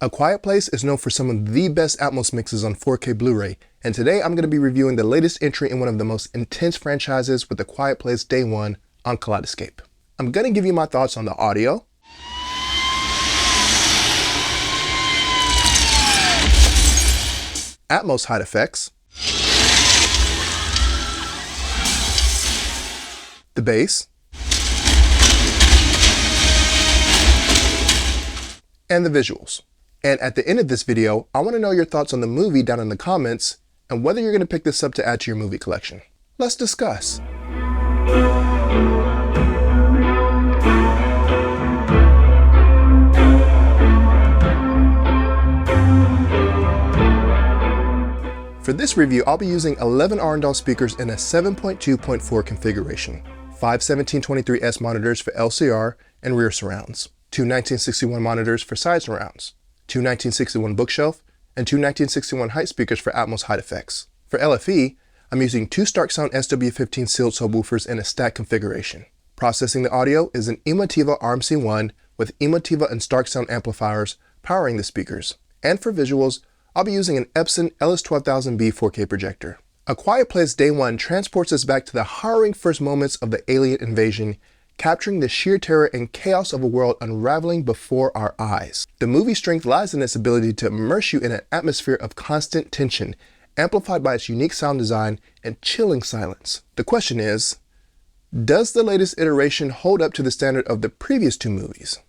A Quiet Place is known for some of the best Atmos mixes on 4K Blu-ray, and today I'm going to be reviewing the latest entry in one of the most intense franchises with A Quiet Place Day 1 on Kaleidescape. I'm going to give you my thoughts on the audio, Atmos hide effects, the bass, and the visuals. And at the end of this video, I want to know your thoughts on the movie down in the comments and whether you're going to pick this up to add to your movie collection. Let's discuss. For this review, I'll be using 11 Arendal speakers in a 7.2.4 configuration, 5 1723S monitors for LCR and rear surrounds, 2 1961 monitors for side surrounds, 2 1961 bookshelf, and 2 1961 height speakers for Atmos hide effects. For LFE, I'm using 2 Starke Sound SW15 sealed subwoofers in a stack configuration. Processing the audio is an Emotiva RMC1 with Emotiva and Starke Sound amplifiers powering the speakers. And for visuals, I'll be using an EPSON LS12000B 4K projector. A Quiet Place Day 1 transports us back to the harrowing first moments of the alien invasion, capturing the sheer terror and chaos of a world unraveling before our eyes. The movie's strength lies in its ability to immerse you in an atmosphere of constant tension, amplified by its unique sound design and chilling silence. The question is, does the latest iteration hold up to the standard of the previous two movies?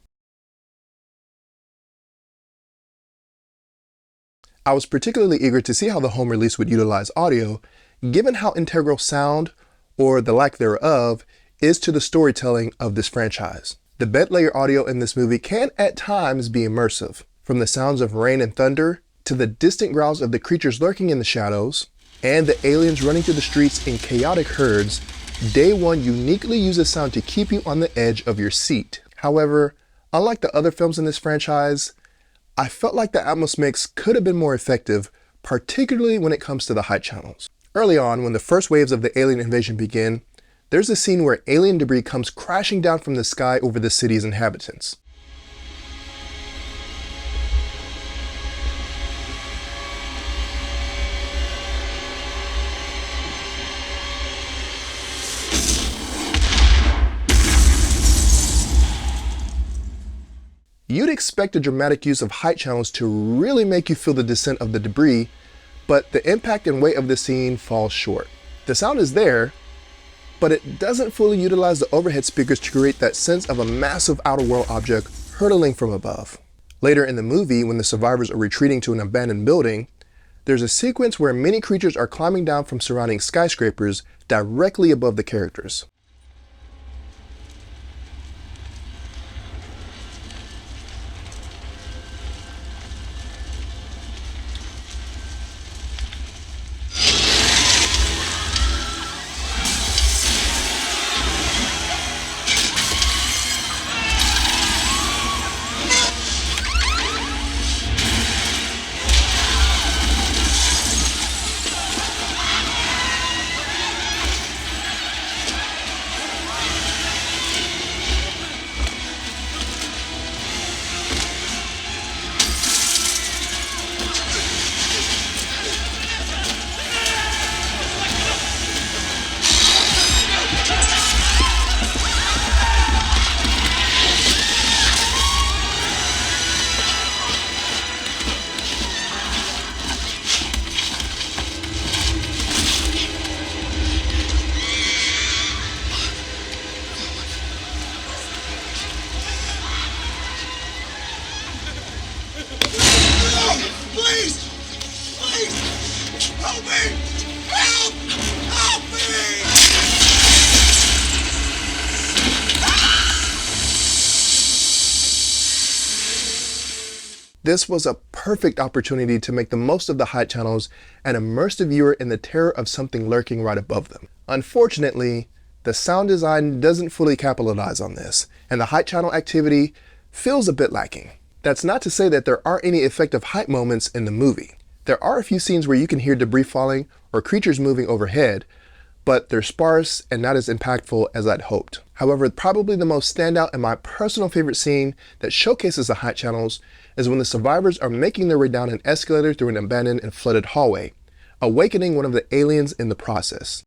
I was particularly eager to see how the home release would utilize audio, given how integral sound, or the lack thereof, is to the storytelling of this franchise. The bed layer audio in this movie can at times be immersive, from the sounds of rain and thunder, to the distant growls of the creatures lurking in the shadows, and the aliens running through the streets in chaotic herds. Day 1 uniquely uses sound to keep you on the edge of your seat. However, unlike the other films in this franchise, I felt like the Atmos mix could have been more effective, particularly when it comes to the height channels. Early on, when the first waves of the alien invasion begin, there's a scene where alien debris comes crashing down from the sky over the city's inhabitants. You'd expect a dramatic use of height channels to really make you feel the descent of the debris, but the impact and weight of the scene falls short. The sound is there, but it doesn't fully utilize the overhead speakers to create that sense of a massive outer world object hurtling from above. Later in the movie, when the survivors are retreating to an abandoned building, there's a sequence where many creatures are climbing down from surrounding skyscrapers directly above the characters. This was a perfect opportunity to make the most of the height channels and immerse the viewer in the terror of something lurking right above them. Unfortunately, the sound design doesn't fully capitalize on this, and the height channel activity feels a bit lacking. That's not to say that there aren't any effective height moments in the movie. There are a few scenes where you can hear debris falling or creatures moving overhead, but they're sparse and not as impactful as I'd hoped. However, probably the most standout and my personal favorite scene that showcases the height channels is when the survivors are making their way down an escalator through an abandoned and flooded hallway, awakening one of the aliens in the process.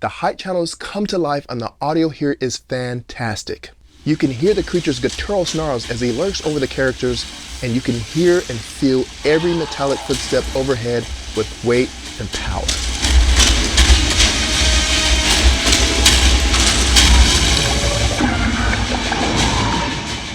The height channels come to life and the audio here is fantastic. You can hear the creature's guttural snarls as he lurks over the characters, and you can hear and feel every metallic footstep overhead with weight and power.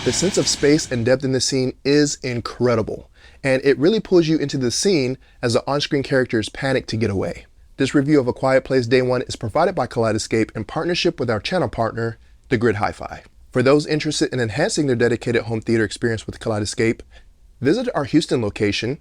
The sense of space and depth in this scene is incredible, and it really pulls you into the scene as the on-screen characters panic to get away. This review of A Quiet Place Day 1 is provided by Kaleidescape in partnership with our channel partner, The Grid Hi-Fi. For those interested in enhancing their dedicated home theater experience with Kaleidescape, visit our Houston location,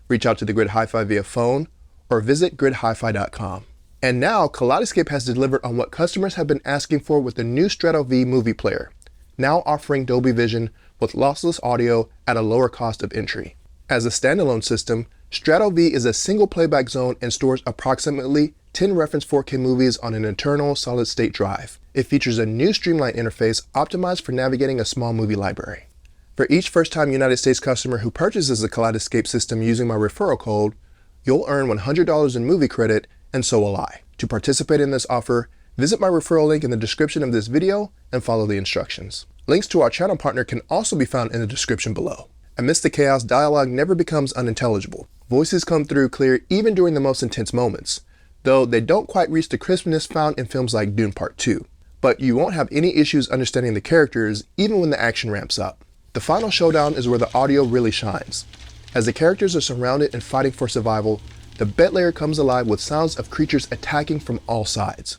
reach out to The Grid Hi-Fi via phone, or visit gridhifi.com. And now, Kaleidescape has delivered on what customers have been asking for with the new Strato V movie player, now offering Dolby Vision with lossless audio at a lower cost of entry. As a standalone system, Strato V is a single playback zone and stores approximately 10 reference 4K movies on an internal solid-state drive. It features a new streamlined interface optimized for navigating a small movie library. For each first-time United States customer who purchases the Kaleidescape system using my referral code, you'll earn $100 in movie credit, and so will I. To participate in this offer, visit my referral link in the description of this video and follow the instructions. Links to our channel partner can also be found in the description below. Amidst the chaos, dialogue never becomes unintelligible. Voices come through clear even during the most intense moments, though they don't quite reach the crispness found in films like Dune Part 2. But you won't have any issues understanding the characters even when the action ramps up. The final showdown is where the audio really shines. As the characters are surrounded and fighting for survival, the bed layer comes alive with sounds of creatures attacking from all sides.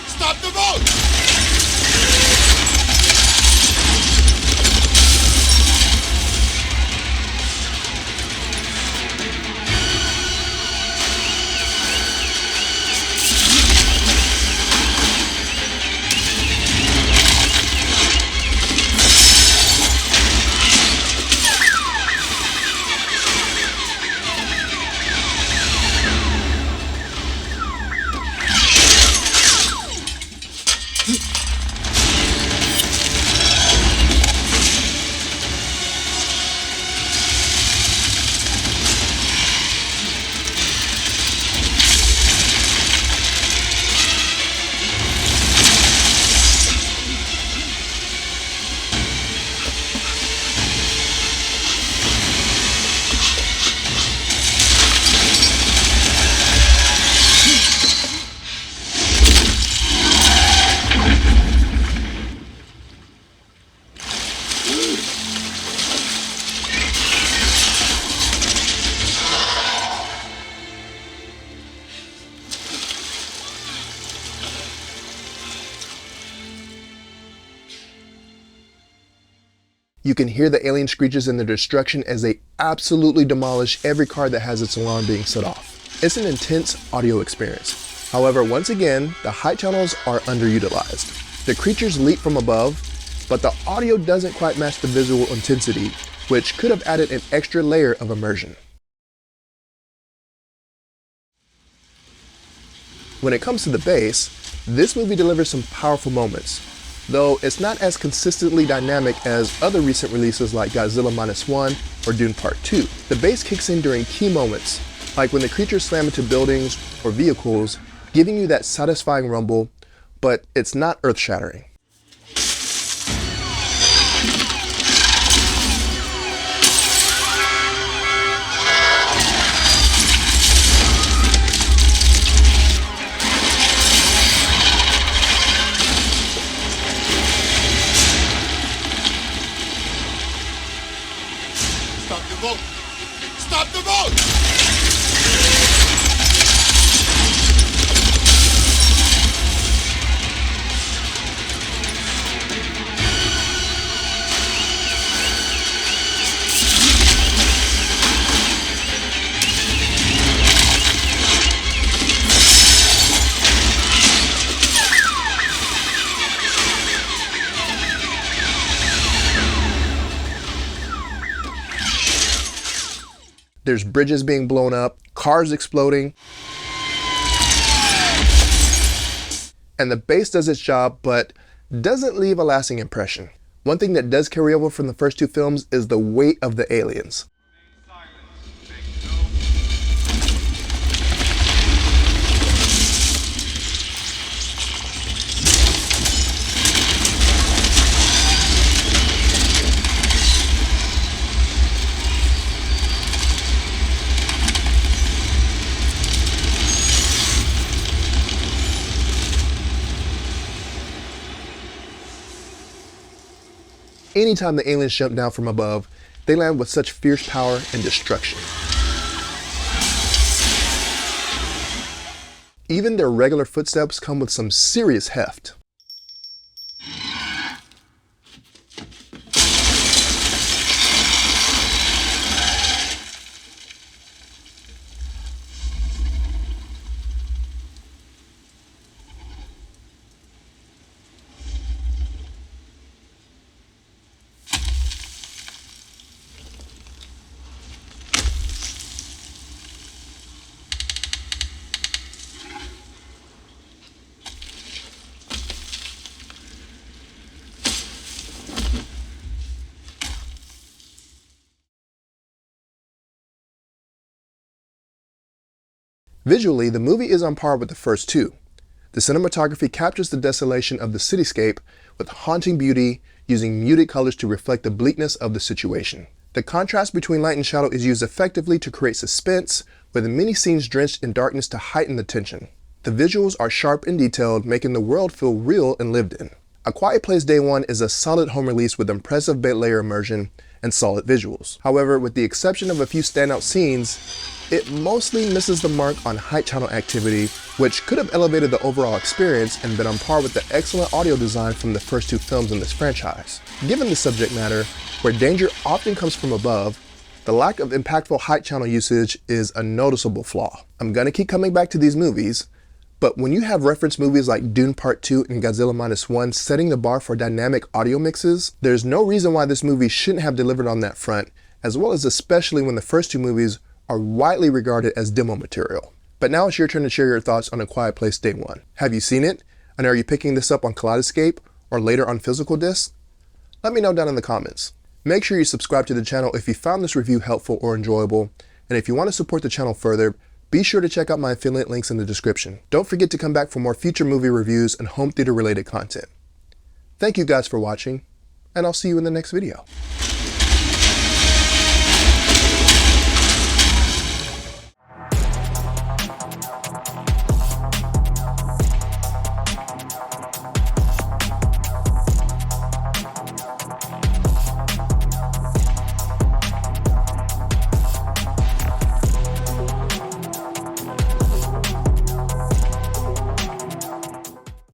Stop the vote! You can hear the alien screeches and their destruction as they absolutely demolish every car that has its alarm being set off. It's an intense audio experience. However, once again, the height channels are underutilized. The creatures leap from above, but the audio doesn't quite match the visual intensity, which could have added an extra layer of immersion. When it comes to the bass, this movie delivers some powerful moments, though it's not as consistently dynamic as other recent releases like Godzilla Minus One or Dune Part 2. The bass kicks in during key moments, like when the creatures slam into buildings or vehicles, giving you that satisfying rumble, but it's not earth-shattering. Stop the boat! Stop the boat! There's bridges being blown up, cars exploding, and the bass does its job, but doesn't leave a lasting impression. One thing that does carry over from the first two films is the weight of the aliens. Anytime the aliens jump down from above, they land with such fierce power and destruction. Even their regular footsteps come with some serious heft. Visually, the movie is on par with the first two. The cinematography captures the desolation of the cityscape with haunting beauty, using muted colors to reflect the bleakness of the situation. The contrast between light and shadow is used effectively to create suspense, with many scenes drenched in darkness to heighten the tension. The visuals are sharp and detailed, making the world feel real and lived in. A Quiet Place Day One is a solid home release with impressive base layer immersion and solid visuals. However, with the exception of a few standout scenes, it mostly misses the mark on height channel activity, which could have elevated the overall experience and been on par with the excellent audio design from the first two films in this franchise. Given the subject matter, where danger often comes from above, the lack of impactful height channel usage is a noticeable flaw. I'm gonna keep coming back to these movies, but when you have reference movies like Dune Part 2 and Godzilla Minus One setting the bar for dynamic audio mixes, there's no reason why this movie shouldn't have delivered on that front, as well as especially when the first two movies are widely regarded as demo material. But now it's your turn to share your thoughts on A Quiet Place Day One. Have you seen it? And are you picking this up on Kaleidescape or later on physical disc? Let me know down in the comments. Make sure you subscribe to the channel if you found this review helpful or enjoyable, and if you want to support the channel further, be sure to check out my affiliate links in the description. Don't forget to come back for more future movie reviews and home theater related content. Thank you guys for watching, and I'll see you in the next video.